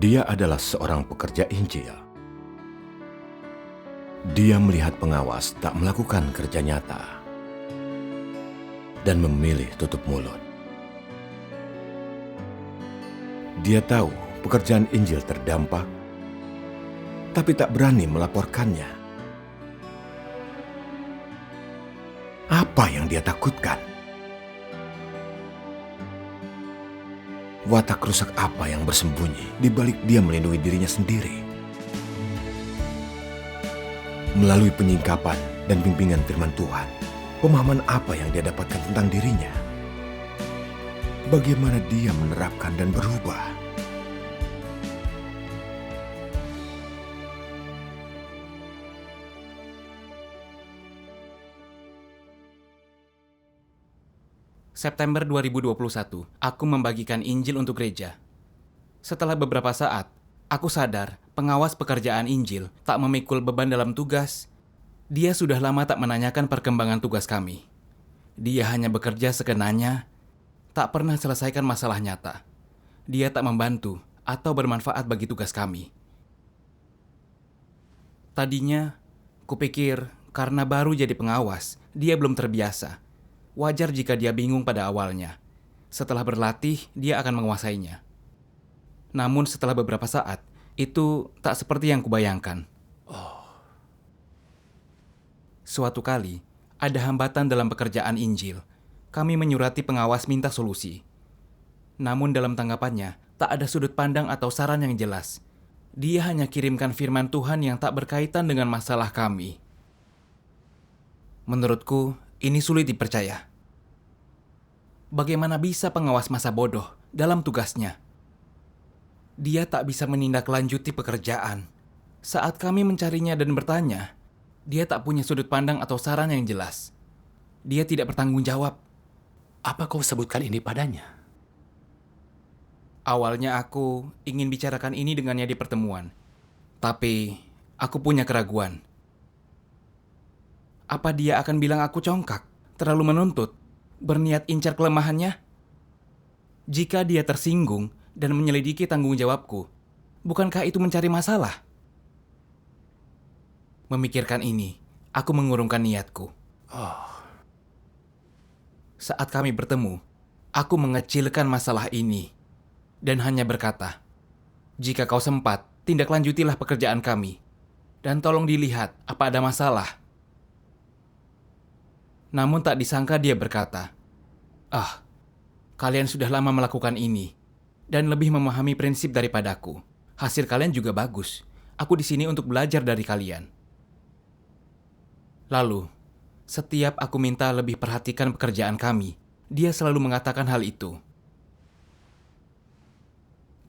Dia adalah seorang pekerja Injil. Dia melihat pengawas tak melakukan kerja nyata dan memilih tutup mulut. Dia tahu pekerjaan Injil terdampak, tapi tak berani melaporkannya. Apa yang dia takutkan? Watak rusak apa yang bersembunyi di balik dia melindungi dirinya sendiri? Melalui penyingkapan dan bimbingan firman Tuhan, pemahaman apa yang dia dapatkan tentang dirinya? Bagaimana dia menerapkan dan berubah? September 2021, aku membagikan Injil untuk gereja. Setelah beberapa saat, aku sadar pengawas pekerjaan Injil tak memikul beban dalam tugas. Dia sudah lama tak menanyakan perkembangan tugas kami. Dia hanya bekerja sekenanya, tak pernah selesaikan masalah nyata. Dia tak membantu atau bermanfaat bagi tugas kami. Tadinya, kupikir karena baru jadi pengawas, dia belum terbiasa. Wajar jika dia bingung pada awalnya. Setelah berlatih, dia akan menguasainya. Namun setelah beberapa saat, itu tak seperti yang kubayangkan. Suatu kali, ada hambatan dalam pekerjaan Injil. Kami menyurati pengawas minta solusi. Namun dalam tanggapannya, tak ada sudut pandang atau saran yang jelas. Dia hanya kirimkan firman Tuhan yang tak berkaitan dengan masalah kami. Menurutku, ini sulit dipercaya. Bagaimana bisa pengawas masa bodoh dalam tugasnya? Dia tak bisa menindaklanjuti pekerjaan. Saat kami mencarinya dan bertanya, dia tak punya sudut pandang atau saran yang jelas. Dia tidak bertanggung jawab. Apa kau sebutkan ini padanya? Awalnya aku ingin bicarakan ini dengannya di pertemuan. Tapi aku punya keraguan. Apa dia akan bilang aku congkak, terlalu menuntut, berniat incar kelemahannya? Jika dia tersinggung dan menyelidiki tanggung jawabku, bukankah itu mencari masalah? Memikirkan ini, aku mengurungkan niatku. Saat kami bertemu, aku mengecilkan masalah ini dan hanya berkata, "Jika kau sempat, tindaklanjutilah pekerjaan kami, dan tolong dilihat apa ada masalah." Namun tak disangka dia berkata, kalian sudah lama melakukan ini, dan lebih memahami prinsip daripadaku. Hasil kalian juga bagus. Aku di sini untuk belajar dari kalian. Lalu, setiap aku minta lebih perhatikan pekerjaan kami, dia selalu mengatakan hal itu.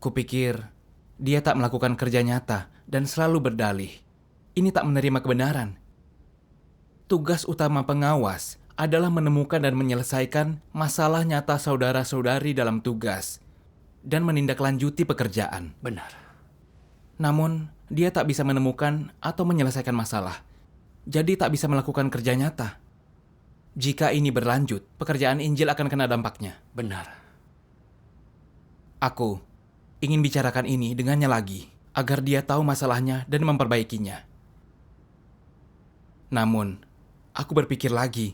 Kupikir, dia tak melakukan kerja nyata dan selalu berdalih. Ini tak menerima kebenaran. Tugas utama pengawas adalah menemukan dan menyelesaikan masalah nyata saudara-saudari dalam tugas dan menindaklanjuti pekerjaan. Benar. Namun, dia tak bisa menemukan atau menyelesaikan masalah. Jadi tak bisa melakukan kerja nyata. Jika ini berlanjut, pekerjaan Injil akan kena dampaknya. Benar. Aku ingin bicarakan ini dengannya lagi, agar dia tahu masalahnya dan memperbaikinya. Namun, aku berpikir lagi.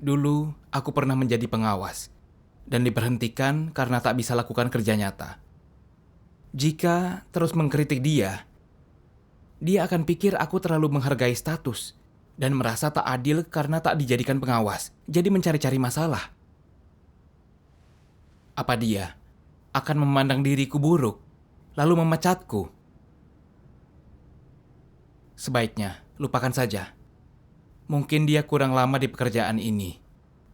Dulu, aku pernah menjadi pengawas dan diberhentikan karena tak bisa lakukan kerja nyata. Jika terus mengkritik dia akan pikir aku terlalu menghargai status dan merasa tak adil karena tak dijadikan pengawas, jadi mencari-cari masalah. Apa dia akan memandang diriku buruk, lalu memecatku? Sebaiknya lupakan saja. Mungkin dia kurang lama di pekerjaan ini.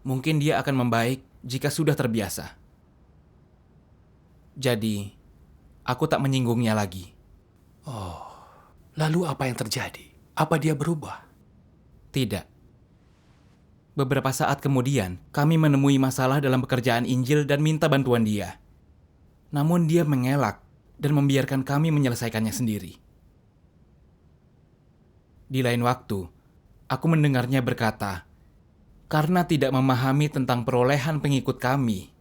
Mungkin dia akan membaik jika sudah terbiasa. Jadi, aku tak menyinggungnya lagi. Lalu apa yang terjadi? Apa dia berubah? Tidak. Beberapa saat kemudian, kami menemui masalah dalam pekerjaan Injil dan minta bantuan dia. Namun dia mengelak dan membiarkan kami menyelesaikannya sendiri. Di lain waktu, aku mendengarnya berkata, karena tidak memahami tentang perolehan pengikut kami,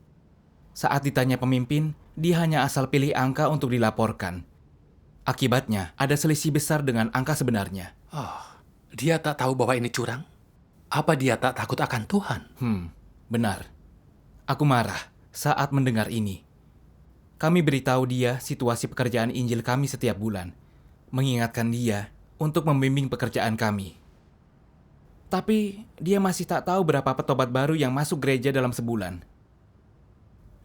Saat ditanya pemimpin, dia hanya asal pilih angka untuk dilaporkan. Akibatnya, ada selisih besar dengan angka sebenarnya. Oh, dia tak tahu bahwa ini curang? Apa dia tak takut akan Tuhan? Benar. Aku marah saat mendengar ini. Kami beritahu dia situasi pekerjaan Injil kami setiap bulan, mengingatkan dia untuk membimbing pekerjaan kami. Tapi dia masih tak tahu berapa petobat baru yang masuk gereja dalam sebulan.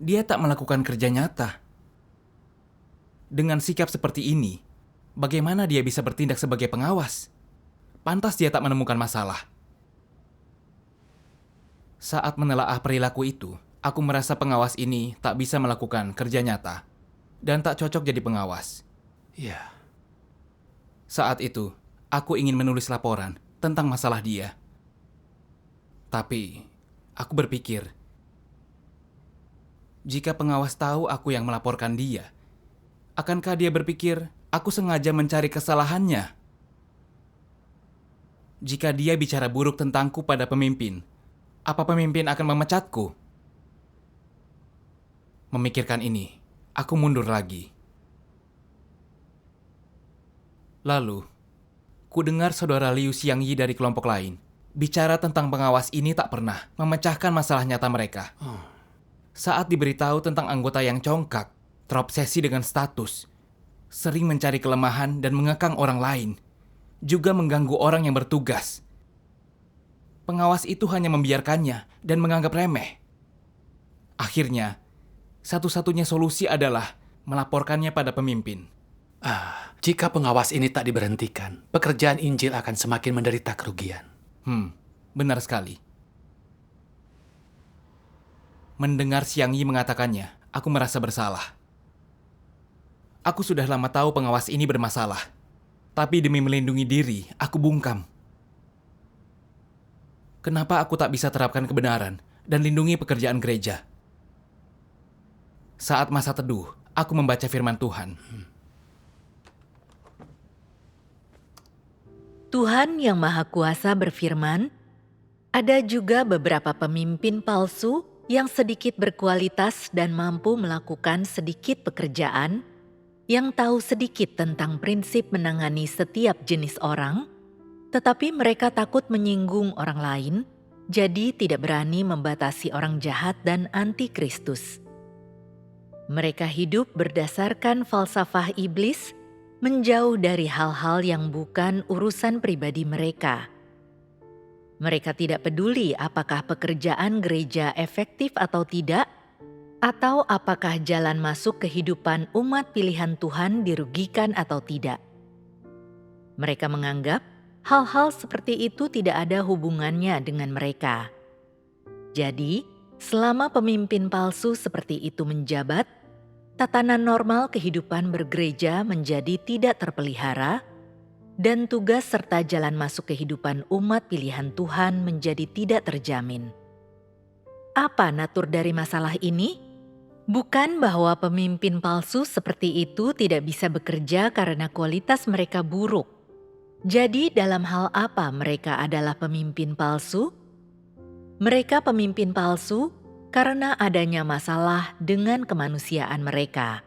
Dia tak melakukan kerja nyata. Dengan sikap seperti ini, bagaimana dia bisa bertindak sebagai pengawas? Pantas dia tak menemukan masalah. Saat menelaah perilaku itu, aku merasa pengawas ini tak bisa melakukan kerja nyata dan tak cocok jadi pengawas. Ya, Saat itu, aku ingin menulis laporan tentang masalah dia. Tapi, aku berpikir, jika pengawas tahu aku yang melaporkan dia, akankah dia berpikir aku sengaja mencari kesalahannya? Jika dia bicara buruk tentangku pada pemimpin, apa pemimpin akan memecatku? Memikirkan ini, aku mundur lagi. Lalu, ku dengar saudara Liu Xiangyi dari kelompok lain bicara tentang pengawas ini tak pernah memecahkan masalah nyata mereka. Saat diberitahu tentang anggota yang congkak, terobsesi dengan status, sering mencari kelemahan dan mengekang orang lain, juga mengganggu orang yang bertugas. Pengawas itu hanya membiarkannya dan menganggap remeh. Akhirnya, satu-satunya solusi adalah melaporkannya pada pemimpin. jika pengawas ini tak diberhentikan, pekerjaan Injil akan semakin menderita kerugian. Benar sekali. Mendengar Xiangyi mengatakannya, aku merasa bersalah. Aku sudah lama tahu pengawas ini bermasalah. Tapi demi melindungi diri, aku bungkam. Kenapa aku tak bisa terapkan kebenaran dan lindungi pekerjaan gereja? Saat masa teduh, aku membaca firman Tuhan. Tuhan yang Maha Kuasa berfirman, ada juga beberapa pemimpin palsu yang sedikit berkualitas dan mampu melakukan sedikit pekerjaan, yang tahu sedikit tentang prinsip menangani setiap jenis orang, tetapi mereka takut menyinggung orang lain, jadi tidak berani membatasi orang jahat dan anti-Kristus. Mereka hidup berdasarkan falsafah iblis, menjauh dari hal-hal yang bukan urusan pribadi mereka. Mereka tidak peduli apakah pekerjaan gereja efektif atau tidak, atau apakah jalan masuk kehidupan umat pilihan Tuhan dirugikan atau tidak. Mereka menganggap hal-hal seperti itu tidak ada hubungannya dengan mereka. Jadi, selama pemimpin palsu seperti itu menjabat, tatanan normal kehidupan bergereja menjadi tidak terpelihara, dan tugas serta jalan masuk kehidupan umat pilihan Tuhan menjadi tidak terjamin. Apa natur dari masalah ini? Bukan bahwa pemimpin palsu seperti itu tidak bisa bekerja karena kualitas mereka buruk. Jadi dalam hal apa mereka adalah pemimpin palsu? Mereka pemimpin palsu karena adanya masalah dengan kemanusiaan mereka.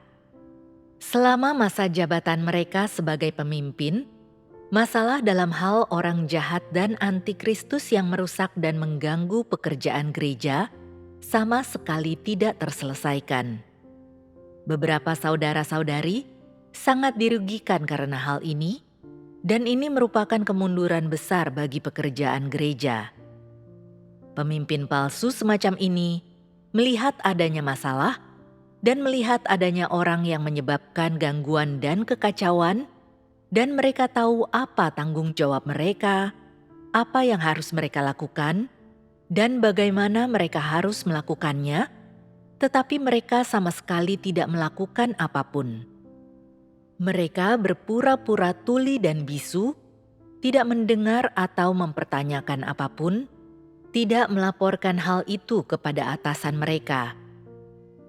Selama masa jabatan mereka sebagai pemimpin, masalah dalam hal orang jahat dan antikristus yang merusak dan mengganggu pekerjaan gereja sama sekali tidak terselesaikan. Beberapa saudara-saudari sangat dirugikan karena hal ini, dan ini merupakan kemunduran besar bagi pekerjaan gereja. Pemimpin palsu semacam ini melihat adanya masalah dan melihat adanya orang yang menyebabkan gangguan dan kekacauan, dan mereka tahu apa tanggung jawab mereka, apa yang harus mereka lakukan, dan bagaimana mereka harus melakukannya, tetapi mereka sama sekali tidak melakukan apapun. Mereka berpura-pura tuli dan bisu, tidak mendengar atau mempertanyakan apapun, tidak melaporkan hal itu kepada atasan mereka.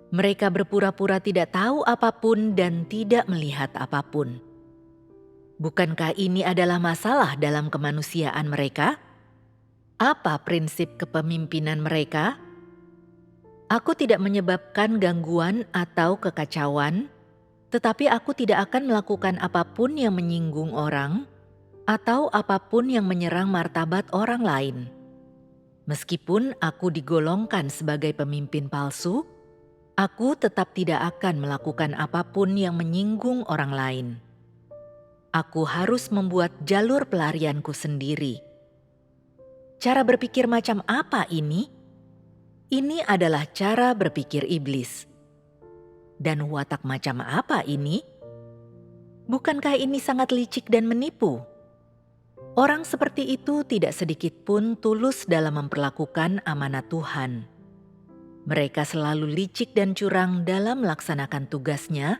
Mereka berpura-pura tidak tahu apapun dan tidak melihat apapun. Bukankah ini adalah masalah dalam kemanusiaan mereka? Apa prinsip kepemimpinan mereka? Aku tidak menyebabkan gangguan atau kekacauan, tetapi aku tidak akan melakukan apapun yang menyinggung orang atau apapun yang menyerang martabat orang lain. Meskipun aku digolongkan sebagai pemimpin palsu, aku tetap tidak akan melakukan apapun yang menyinggung orang lain. Aku harus membuat jalur pelarianku sendiri. Cara berpikir macam apa ini? Ini adalah cara berpikir iblis. Dan watak macam apa ini? Bukankah ini sangat licik dan menipu? Orang seperti itu tidak sedikit pun tulus dalam memperlakukan amanat Tuhan. Mereka selalu licik dan curang dalam melaksanakan tugasnya,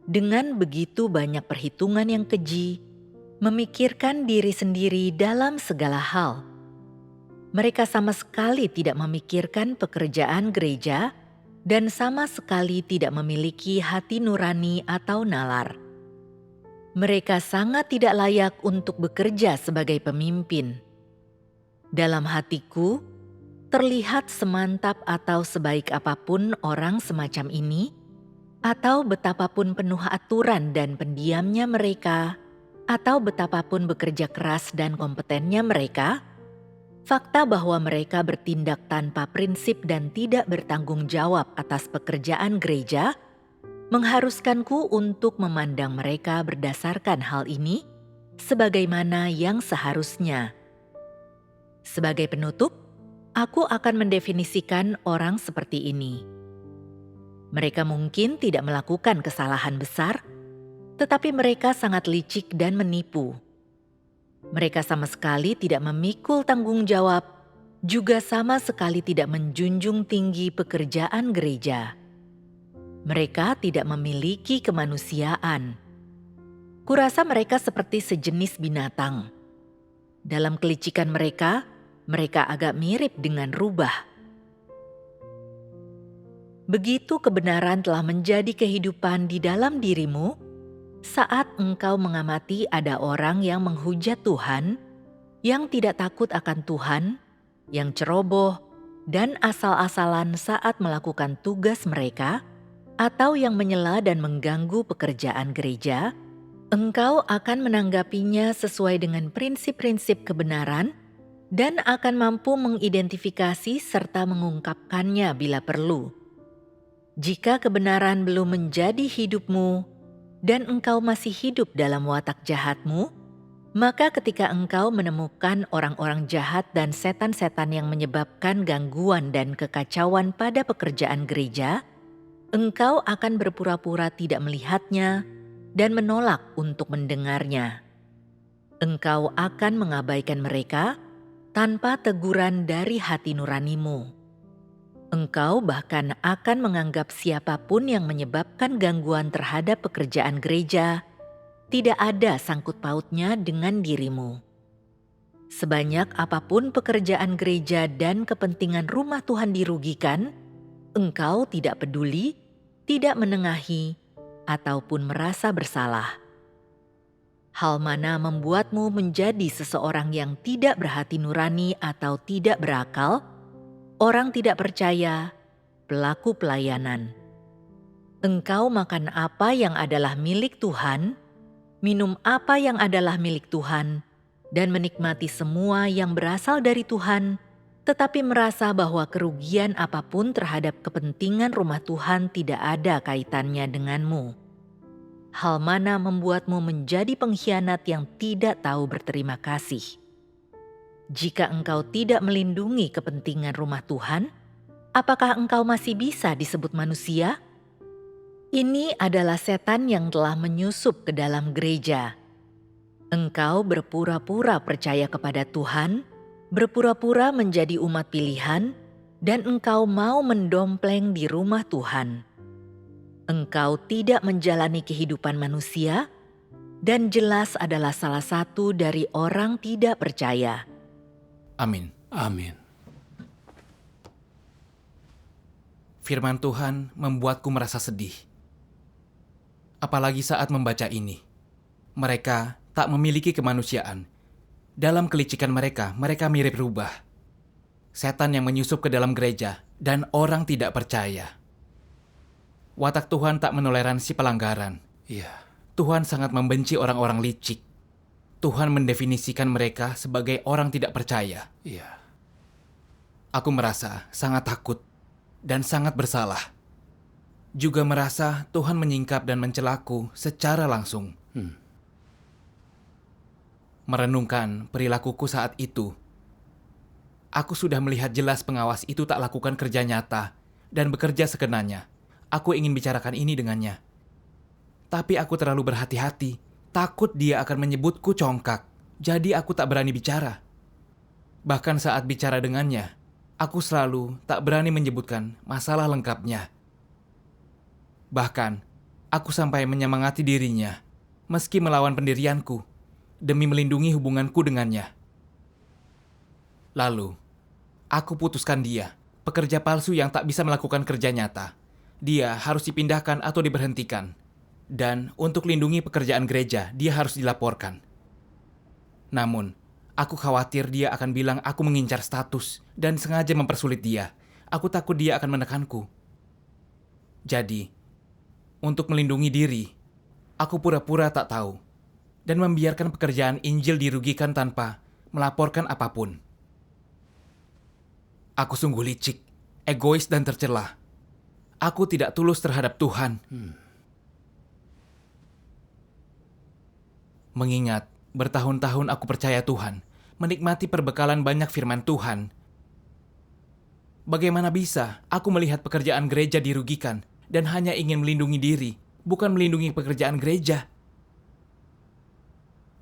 dengan begitu banyak perhitungan yang keji, memikirkan diri sendiri dalam segala hal. Mereka sama sekali tidak memikirkan pekerjaan gereja dan sama sekali tidak memiliki hati nurani atau nalar. Mereka sangat tidak layak untuk bekerja sebagai pemimpin. Dalam hatiku, terlihat semantap atau sebaik apapun orang semacam ini, atau betapapun penuh aturan dan pendiamnya mereka, atau betapapun bekerja keras dan kompetennya mereka, fakta bahwa mereka bertindak tanpa prinsip dan tidak bertanggung jawab atas pekerjaan gereja mengharuskanku untuk memandang mereka berdasarkan hal ini sebagaimana yang seharusnya. Sebagai penutup, aku akan mendefinisikan orang seperti ini. Mereka mungkin tidak melakukan kesalahan besar, tetapi mereka sangat licik dan menipu. Mereka sama sekali tidak memikul tanggung jawab, juga sama sekali tidak menjunjung tinggi pekerjaan gereja. Mereka tidak memiliki kemanusiaan. Kurasa mereka seperti sejenis binatang. Dalam kelicikan mereka agak mirip dengan rubah. Begitu kebenaran telah menjadi kehidupan di dalam dirimu, saat engkau mengamati ada orang yang menghujat Tuhan, yang tidak takut akan Tuhan, yang ceroboh, dan asal-asalan saat melakukan tugas mereka, atau yang menyela dan mengganggu pekerjaan gereja, engkau akan menanggapinya sesuai dengan prinsip-prinsip kebenaran dan akan mampu mengidentifikasi serta mengungkapkannya bila perlu. Jika kebenaran belum menjadi hidupmu dan engkau masih hidup dalam watak jahatmu, maka ketika engkau menemukan orang-orang jahat dan setan-setan yang menyebabkan gangguan dan kekacauan pada pekerjaan gereja, engkau akan berpura-pura tidak melihatnya dan menolak untuk mendengarnya. Engkau akan mengabaikan mereka tanpa teguran dari hati nuranimu. Engkau bahkan akan menganggap siapapun yang menyebabkan gangguan terhadap pekerjaan gereja tidak ada sangkut pautnya dengan dirimu. Sebanyak apapun pekerjaan gereja dan kepentingan rumah Tuhan dirugikan, engkau tidak peduli, tidak menengahi, ataupun merasa bersalah. Hal mana membuatmu menjadi seseorang yang tidak berhati nurani atau tidak berakal, orang tidak percaya, pelaku pelayanan. Engkau makan apa yang adalah milik Tuhan, minum apa yang adalah milik Tuhan, dan menikmati semua yang berasal dari Tuhan, tetapi merasa bahwa kerugian apapun terhadap kepentingan rumah Tuhan tidak ada kaitannya denganmu. Hal mana membuatmu menjadi pengkhianat yang tidak tahu berterima kasih. Jika engkau tidak melindungi kepentingan rumah Tuhan, apakah engkau masih bisa disebut manusia? Ini adalah setan yang telah menyusup ke dalam gereja. Engkau berpura-pura percaya kepada Tuhan, berpura-pura menjadi umat pilihan, dan engkau mau mendompleng di rumah Tuhan. Engkau tidak menjalani kehidupan manusia, dan jelas adalah salah satu dari orang tidak percaya. Amin. Amin. Firman Tuhan membuatku merasa sedih. Apalagi saat membaca ini. Mereka tak memiliki kemanusiaan. Dalam kelicikan mereka mirip rubah. Setan yang menyusup ke dalam gereja dan orang tidak percaya. Watak Tuhan tak menoleransi pelanggaran. Iya. Tuhan sangat membenci orang-orang licik. Tuhan mendefinisikan mereka sebagai orang tidak percaya. Iya. Aku merasa sangat takut dan sangat bersalah. Juga merasa Tuhan menyingkap dan mencelaku secara langsung. Merenungkan perilakuku saat itu, aku sudah melihat jelas pengawas itu tak lakukan kerja nyata dan bekerja sekenanya. Aku ingin bicarakan ini dengannya. Tapi aku terlalu berhati-hati, takut dia akan menyebutku congkak. Jadi aku tak berani bicara. Bahkan saat bicara dengannya, aku selalu tak berani menyebutkan masalah lengkapnya. Bahkan, aku sampai menyemangati dirinya, meski melawan pendirianku, demi melindungi hubunganku dengannya. Lalu, aku putuskan dia, pekerja palsu yang tak bisa melakukan kerja nyata. Dia harus dipindahkan atau diberhentikan. Dan untuk lindungi pekerjaan gereja, dia harus dilaporkan. Namun, aku khawatir dia akan bilang aku mengincar status dan sengaja mempersulit dia. Aku takut dia akan menekanku. Jadi, untuk melindungi diri, aku pura-pura tak tahu dan membiarkan pekerjaan Injil dirugikan tanpa melaporkan apapun. Aku sungguh licik, egois dan tercela. Aku tidak tulus terhadap Tuhan. Mengingat bertahun-tahun aku percaya Tuhan, menikmati perbekalan banyak firman Tuhan. Bagaimana bisa aku melihat pekerjaan gereja dirugikan dan hanya ingin melindungi diri, bukan melindungi pekerjaan gereja?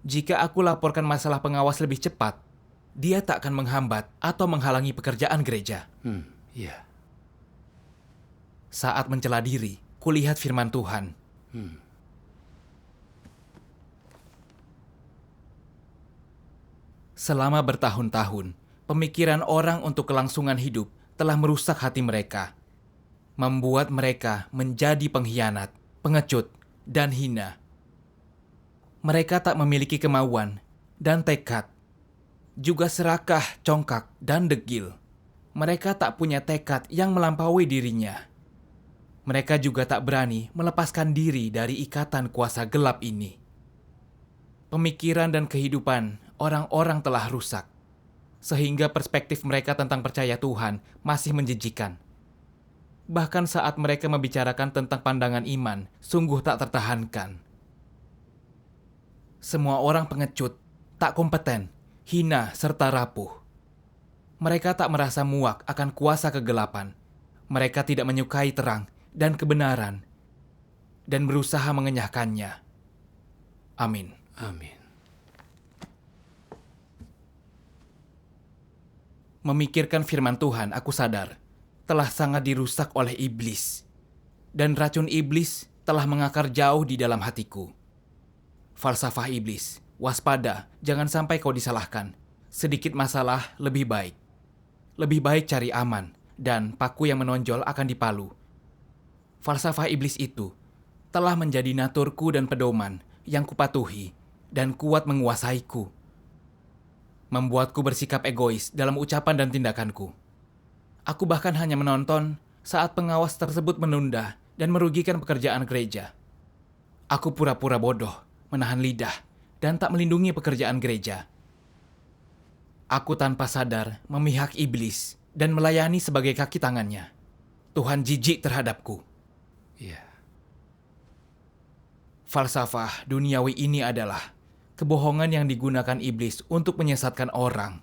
Jika aku laporkan masalah pengawas lebih cepat, dia tak akan menghambat atau menghalangi pekerjaan gereja. Iya. Saat mencela diri, kulihat firman Tuhan. Selama bertahun-tahun, pemikiran orang untuk kelangsungan hidup telah merusak hati mereka, membuat mereka menjadi pengkhianat, pengecut, dan hina. Mereka tak memiliki kemauan dan tekad, juga serakah, congkak, dan degil. Mereka tak punya tekad yang melampaui dirinya. Mereka juga tak berani melepaskan diri dari ikatan kuasa gelap ini. Pemikiran dan kehidupan orang-orang telah rusak, sehingga perspektif mereka tentang percaya Tuhan masih menjijikan. Bahkan saat mereka membicarakan tentang pandangan iman, sungguh tak tertahankan. Semua orang pengecut, tak kompeten, hina, serta rapuh. Mereka tak merasa muak akan kuasa kegelapan. Mereka tidak menyukai terang dan kebenaran, dan berusaha mengenyahkannya. Amin. Amin. Memikirkan firman Tuhan, aku sadar telah sangat dirusak oleh iblis. Dan racun iblis telah mengakar jauh di dalam hatiku. Falsafah iblis, waspada, jangan sampai kau disalahkan. Sedikit masalah lebih baik. Lebih baik cari aman, dan paku yang menonjol akan dipalu. Falsafah iblis itu telah menjadi naturku dan pedoman yang kupatuhi dan kuat menguasaiku. Membuatku bersikap egois dalam ucapan dan tindakanku. Aku bahkan hanya menonton saat pengawas tersebut menunda dan merugikan pekerjaan gereja. Aku pura-pura bodoh, menahan lidah, dan tak melindungi pekerjaan gereja. Aku tanpa sadar memihak iblis dan melayani sebagai kaki tangannya. Tuhan jijik terhadapku. Iya. Falsafah duniawi ini adalah kebohongan yang digunakan iblis untuk menyesatkan orang.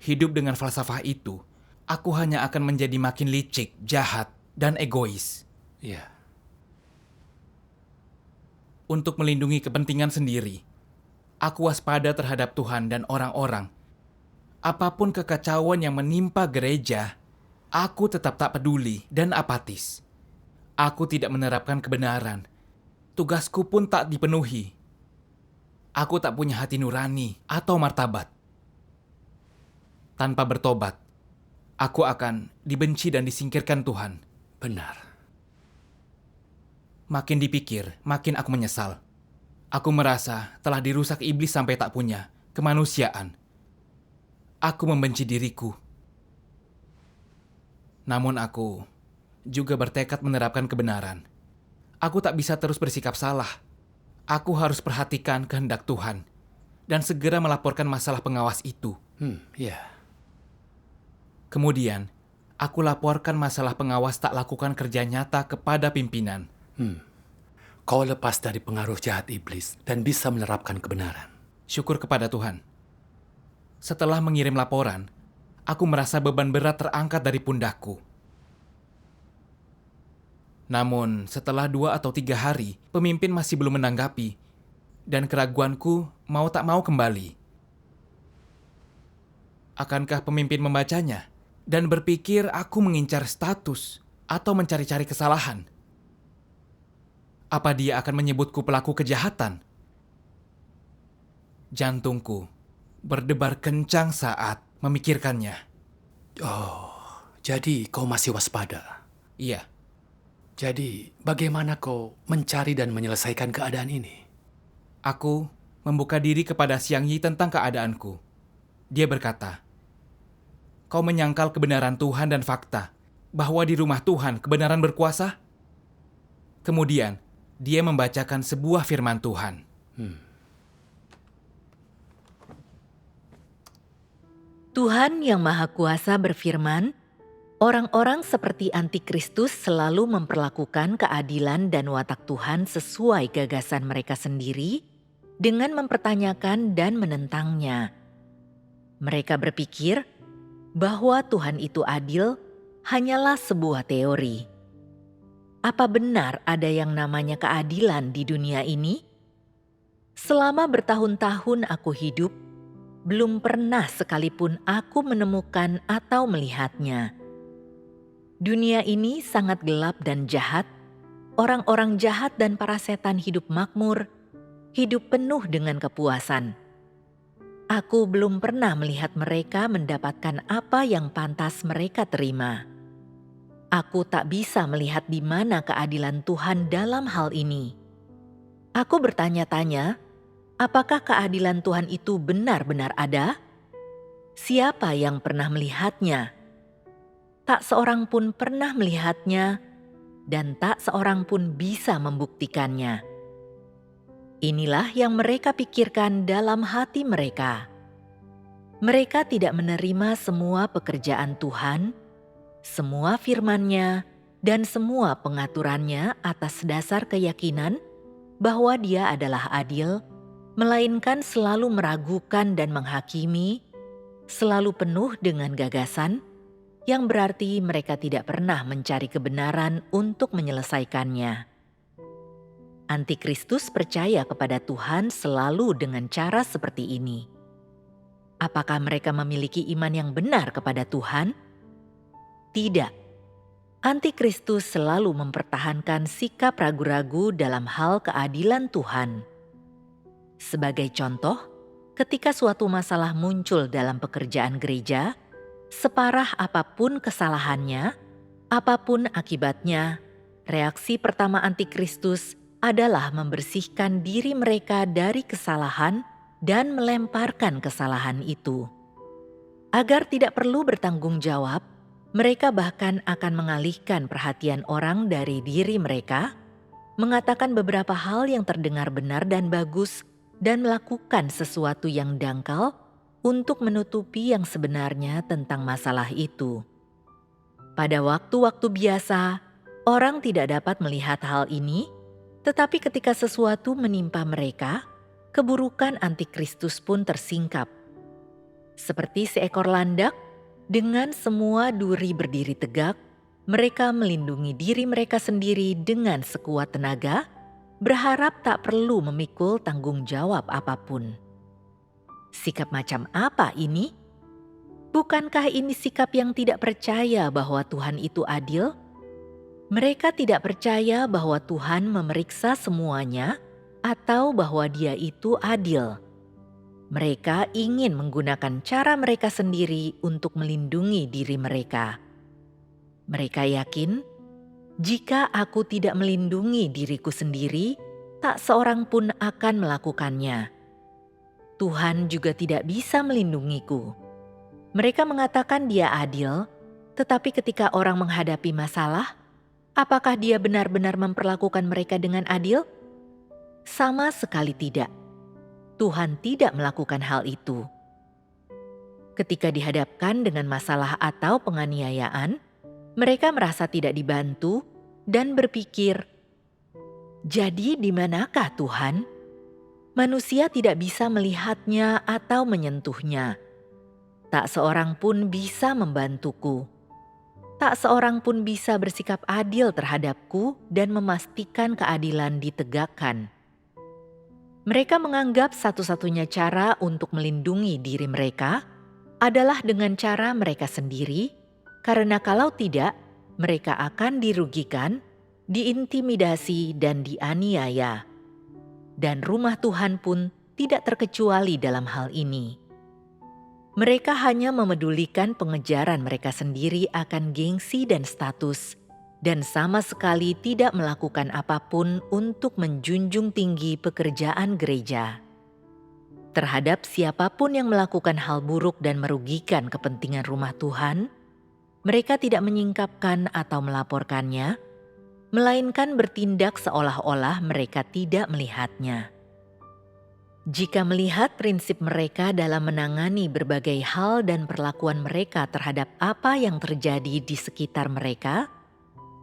Hidup dengan falsafah itu, aku hanya akan menjadi makin licik, jahat, dan egois. Iya. Untuk melindungi kepentingan sendiri, aku waspada terhadap Tuhan dan orang-orang. Apapun kekacauan yang menimpa gereja, aku tetap tak peduli dan apatis. Aku tidak menerapkan kebenaran. Tugasku pun tak dipenuhi. Aku tak punya hati nurani atau martabat. Tanpa bertobat, aku akan dibenci dan disingkirkan Tuhan. Benar. Makin dipikir, makin aku menyesal. Aku merasa telah dirusak iblis sampai tak punya kemanusiaan. Aku membenci diriku. Namun aku juga bertekad menerapkan kebenaran. Aku tak bisa terus bersikap salah. Aku harus perhatikan kehendak Tuhan dan segera melaporkan masalah pengawas itu. Ya. Kemudian, aku laporkan masalah pengawas tak lakukan kerja nyata kepada pimpinan. Kau lepas dari pengaruh jahat iblis dan bisa menerapkan kebenaran. Syukur kepada Tuhan. Setelah mengirim laporan, aku merasa beban berat terangkat dari pundakku. Namun, setelah 2 atau 3 hari, pemimpin masih belum menanggapi, dan keraguanku mau tak mau kembali. Akankah pemimpin membacanya dan berpikir aku mengincar status atau mencari-cari kesalahan? Apa dia akan menyebutku pelaku kejahatan? Jantungku berdebar kencang saat memikirkannya. Jadi kau masih waspada. Iya, Jadi bagaimana kau mencari dan menyelesaikan keadaan ini? aku membuka diri kepada Xiang Yi tentang keadaanku. Dia berkata, "Kau menyangkal kebenaran Tuhan dan fakta, bahwa di rumah Tuhan kebenaran berkuasa?" Kemudian, dia membacakan sebuah firman Tuhan. Tuhan yang Maha Kuasa berfirman, orang-orang seperti antikristus selalu memperlakukan keadilan dan watak Tuhan sesuai gagasan mereka sendiri dengan mempertanyakan dan menentangnya. Mereka berpikir bahwa Tuhan itu adil hanyalah sebuah teori. Apa benar ada yang namanya keadilan di dunia ini? Selama bertahun-tahun aku hidup, belum pernah sekalipun aku menemukan atau melihatnya. Dunia ini sangat gelap dan jahat. Orang-orang jahat dan para setan hidup makmur, hidup penuh dengan kepuasan. Aku belum pernah melihat mereka mendapatkan apa yang pantas mereka terima. Aku tak bisa melihat di mana keadilan Tuhan dalam hal ini. Aku bertanya-tanya, apakah keadilan Tuhan itu benar-benar ada? Siapa yang pernah melihatnya? Tak seorang pun pernah melihatnya, dan tak seorang pun bisa membuktikannya. Inilah yang mereka pikirkan dalam hati mereka. Mereka tidak menerima semua pekerjaan Tuhan, semua firman-Nya, dan semua pengaturannya atas dasar keyakinan bahwa Dia adalah adil, melainkan selalu meragukan dan menghakimi, selalu penuh dengan gagasan, yang berarti mereka tidak pernah mencari kebenaran untuk menyelesaikannya. Antikristus percaya kepada Tuhan selalu dengan cara seperti ini. Apakah mereka memiliki iman yang benar kepada Tuhan? Tidak. Antikristus selalu mempertahankan sikap ragu-ragu dalam hal keadilan Tuhan. Sebagai contoh, ketika suatu masalah muncul dalam pekerjaan gereja, separah apapun kesalahannya, apapun akibatnya, reaksi pertama antikristus adalah membersihkan diri mereka dari kesalahan dan melemparkan kesalahan itu. Agar tidak perlu bertanggung jawab, mereka bahkan akan mengalihkan perhatian orang dari diri mereka, mengatakan beberapa hal yang terdengar benar dan bagus, dan melakukan sesuatu yang dangkal untuk menutupi yang sebenarnya tentang masalah itu. Pada waktu-waktu biasa, orang tidak dapat melihat hal ini, tetapi ketika sesuatu menimpa mereka, keburukan antikristus pun tersingkap. Seperti seekor landak, dengan semua duri berdiri tegak, mereka melindungi diri mereka sendiri dengan sekuat tenaga, berharap tak perlu memikul tanggung jawab apapun. Sikap macam apa ini? Bukankah ini sikap yang tidak percaya bahwa Tuhan itu adil? Mereka tidak percaya bahwa Tuhan memeriksa semuanya atau bahwa Dia itu adil. Mereka ingin menggunakan cara mereka sendiri untuk melindungi diri mereka. Mereka yakin, jika aku tidak melindungi diriku sendiri, tak seorang pun akan melakukannya. Tuhan juga tidak bisa melindungiku. Mereka mengatakan Dia adil, Tetapi ketika orang menghadapi masalah, apakah dia benar-benar memperlakukan mereka dengan adil? Sama sekali tidak. Tuhan tidak melakukan hal itu. Ketika dihadapkan dengan masalah atau penganiayaan, mereka merasa tidak dibantu dan berpikir, "Jadi di manakah Tuhan?" Manusia tidak bisa melihatnya atau menyentuhnya. Tak seorang pun bisa membantuku. Tak seorang pun bisa bersikap adil terhadapku dan memastikan keadilan ditegakkan. Mereka menganggap satu-satunya cara untuk melindungi diri mereka adalah dengan cara mereka sendiri, karena kalau tidak, mereka akan dirugikan, diintimidasi, dan dianiaya. Dan rumah Tuhan pun tidak terkecuali dalam hal ini. Mereka hanya memedulikan pengejaran mereka sendiri akan gengsi dan status, dan sama sekali tidak melakukan apapun untuk menjunjung tinggi pekerjaan gereja. Terhadap siapapun yang melakukan hal buruk dan merugikan kepentingan rumah Tuhan, mereka tidak menyingkapkan atau melaporkannya, melainkan bertindak seolah-olah mereka tidak melihatnya. Jika melihat prinsip mereka dalam menangani berbagai hal dan perlakuan mereka terhadap apa yang terjadi di sekitar mereka,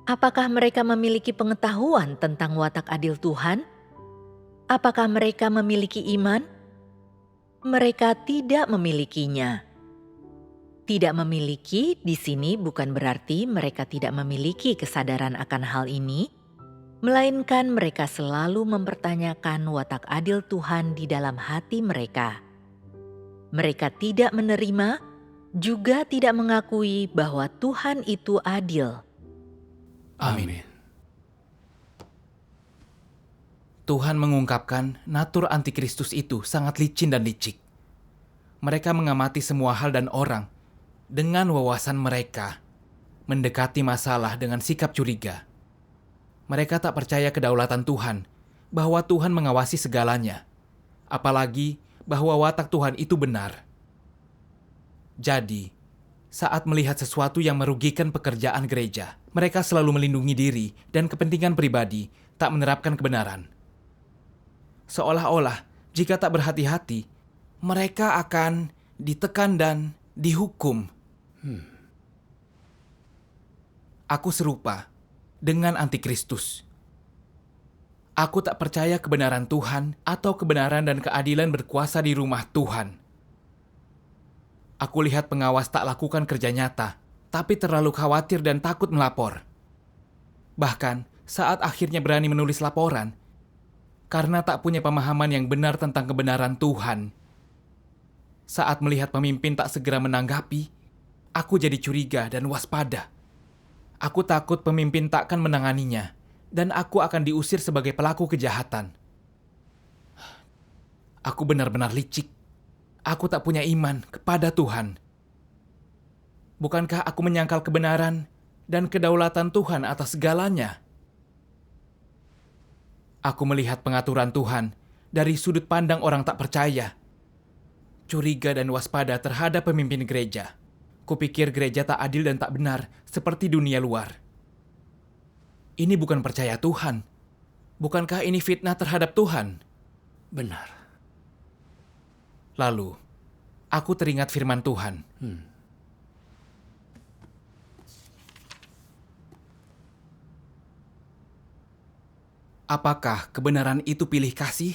apakah mereka memiliki pengetahuan tentang watak adil Tuhan? Apakah mereka memiliki iman? Mereka tidak memilikinya. Tidak memiliki di sini bukan berarti mereka tidak memiliki kesadaran akan hal ini, melainkan mereka selalu mempertanyakan watak adil Tuhan di dalam hati mereka. Mereka tidak menerima, juga tidak mengakui bahwa Tuhan itu adil. Amin. Tuhan mengungkapkan natur antikristus itu sangat licin dan licik. Mereka mengamati semua hal dan orang dengan wawasan mereka, mendekati masalah dengan sikap curiga. Mereka tak percaya kedaulatan Tuhan, bahwa Tuhan mengawasi segalanya, apalagi bahwa watak Tuhan itu benar. Jadi, saat melihat sesuatu yang merugikan pekerjaan gereja, mereka selalu melindungi diri dan kepentingan pribadi, tak menerapkan kebenaran. Seolah-olah jika tak berhati-hati, mereka akan ditekan dan dihukum. Aku serupa dengan antikristus. Aku tak percaya kebenaran Tuhan atau kebenaran dan keadilan berkuasa di rumah Tuhan. Aku lihat pengawas tak lakukan kerja nyata, tapi terlalu khawatir dan takut melapor. Bahkan saat akhirnya berani menulis laporan, karena tak punya pemahaman yang benar tentang kebenaran Tuhan. Saat melihat pemimpin tak segera menanggapi, aku jadi curiga dan waspada. Aku takut pemimpin takkan menanganinya, dan aku akan diusir sebagai pelaku kejahatan. Aku benar-benar licik. Aku tak punya iman kepada Tuhan. Bukankah aku menyangkal kebenaran dan kedaulatan Tuhan atas segalanya? Aku melihat pengaturan Tuhan dari sudut pandang orang tak percaya. Curiga dan waspada terhadap pemimpin gereja. Kupikir gereja tak adil dan tak benar seperti dunia luar. Ini bukan percaya Tuhan. Bukankah ini fitnah terhadap Tuhan? Benar. Lalu, aku teringat firman Tuhan. Apakah kebenaran itu pilih kasih?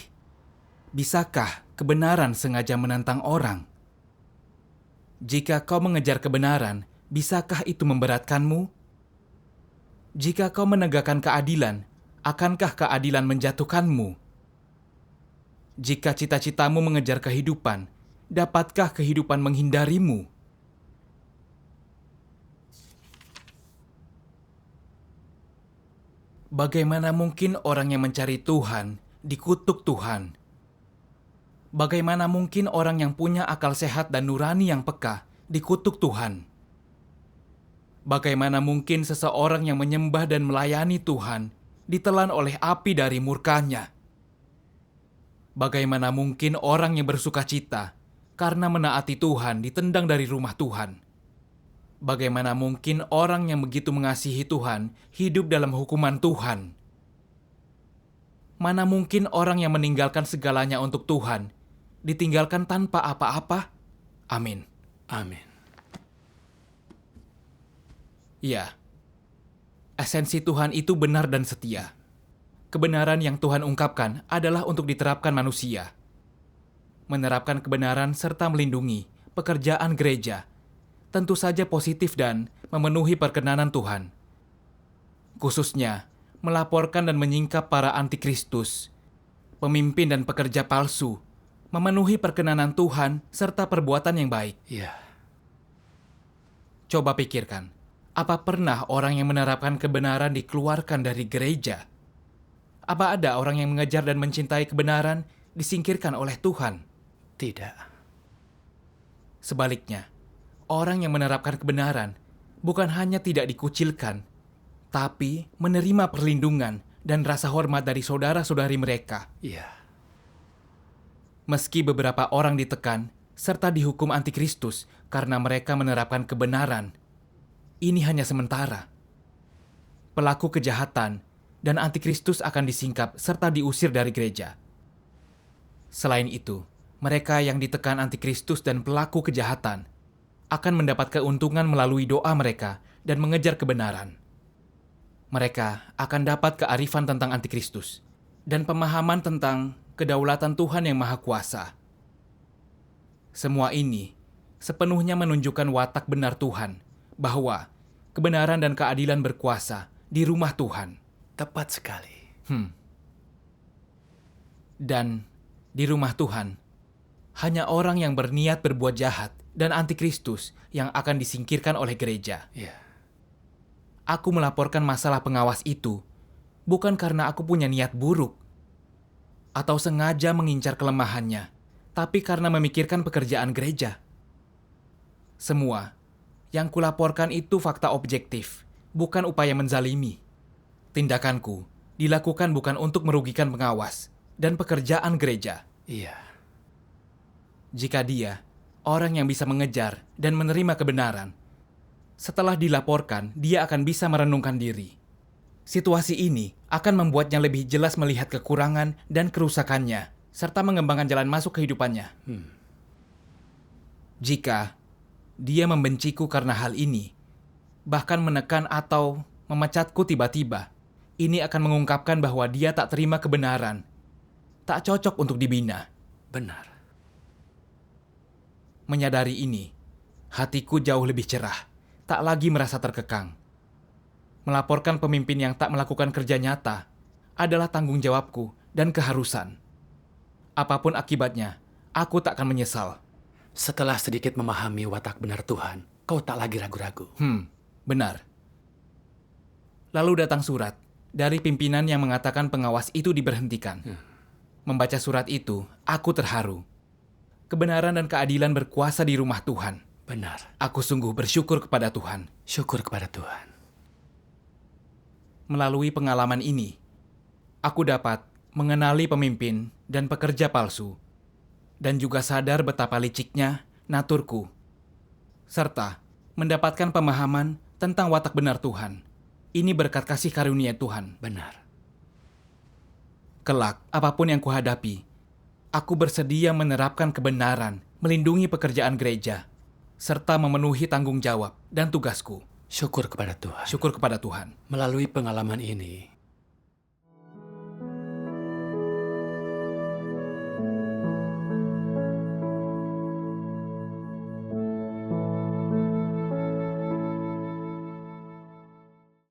Bisakah kebenaran sengaja menantang orang? Jika kau mengejar kebenaran, bisakah itu memberatkanmu? Jika kau menegakkan keadilan, akankah keadilan menjatuhkanmu? Jika cita-citamu mengejar kehidupan, dapatkah kehidupan menghindarimu? Bagaimana mungkin orang yang mencari Tuhan dikutuk Tuhan? Bagaimana mungkin orang yang punya akal sehat dan nurani yang peka dikutuk Tuhan? Bagaimana mungkin seseorang yang menyembah dan melayani Tuhan ditelan oleh api dari murkanya? Bagaimana mungkin orang yang bersuka cita karena menaati Tuhan ditendang dari rumah Tuhan? Bagaimana mungkin orang yang begitu mengasihi Tuhan hidup dalam hukuman Tuhan? Mana mungkin orang yang meninggalkan segalanya untuk Tuhan ditinggalkan tanpa apa-apa? Amin. Amin. Ya, esensi Tuhan itu benar dan setia. Kebenaran yang Tuhan ungkapkan adalah untuk diterapkan manusia. Menerapkan kebenaran serta melindungi pekerjaan gereja tentu saja positif dan memenuhi perkenanan Tuhan. Khususnya, melaporkan dan menyingkap para antikristus, pemimpin dan pekerja palsu, memenuhi perkenanan Tuhan serta perbuatan yang baik. Ya. Coba pikirkan, apa pernah orang yang menerapkan kebenaran dikeluarkan dari gereja? Apa ada orang yang mengejar dan mencintai kebenaran disingkirkan oleh Tuhan? Tidak. Sebaliknya, orang yang menerapkan kebenaran bukan hanya tidak dikucilkan, tapi menerima perlindungan dan rasa hormat dari saudara-saudari mereka. Ya. Meski beberapa orang ditekan serta dihukum antikristus karena mereka menerapkan kebenaran, ini hanya sementara. Pelaku kejahatan dan antikristus akan disingkap serta diusir dari gereja. Selain itu, mereka yang ditekan antikristus dan pelaku kejahatan akan mendapat keuntungan melalui doa mereka dan mengejar kebenaran. Mereka akan dapat kearifan tentang antikristus dan pemahaman tentang kedaulatan Tuhan yang Maha Kuasa. Semua ini sepenuhnya menunjukkan watak benar Tuhan, bahwa kebenaran dan keadilan berkuasa di rumah Tuhan. Tepat sekali. Dan di rumah Tuhan, hanya orang yang berniat berbuat jahat dan antikristus yang akan disingkirkan oleh gereja. Ya. Aku melaporkan masalah pengawas itu bukan karena aku punya niat buruk atau sengaja mengincar kelemahannya, tapi karena memikirkan pekerjaan gereja. Semua yang kulaporkan itu fakta objektif, bukan upaya menzalimi. Tindakanku dilakukan bukan untuk merugikan pengawas dan pekerjaan gereja. Iya. Jika dia orang yang bisa mengejar dan menerima kebenaran, setelah dilaporkan, dia akan bisa merenungkan diri. Situasi ini akan membuatnya lebih jelas melihat kekurangan dan kerusakannya, serta mengembangkan jalan masuk kehidupannya. Jika dia membenciku karena hal ini, bahkan menekan atau memecatku tiba-tiba, ini akan mengungkapkan bahwa dia tak terima kebenaran, tak cocok untuk dibina. Benar. Menyadari ini, hatiku jauh lebih cerah, tak lagi merasa terkekang. Melaporkan pemimpin yang tak melakukan kerja nyata adalah tanggung jawabku dan keharusan. Apapun akibatnya, aku tak akan menyesal. Setelah sedikit memahami watak benar Tuhan, kau tak lagi ragu-ragu. Benar. Lalu datang surat dari pimpinan yang mengatakan pengawas itu diberhentikan. Membaca surat itu, aku terharu. Kebenaran dan keadilan berkuasa di rumah Tuhan. Benar. Aku sungguh bersyukur kepada Tuhan. Syukur kepada Tuhan. Melalui pengalaman ini, aku dapat mengenali pemimpin dan pekerja palsu, dan juga sadar betapa liciknya naturku, serta mendapatkan pemahaman tentang watak benar Tuhan. Ini berkat kasih karunia Tuhan. Benar. Kelak, apapun yang kuhadapi, aku bersedia menerapkan kebenaran, melindungi pekerjaan gereja, serta memenuhi tanggung jawab dan tugasku. Syukur kepada Tuhan. Syukur kepada Tuhan. Melalui pengalaman ini,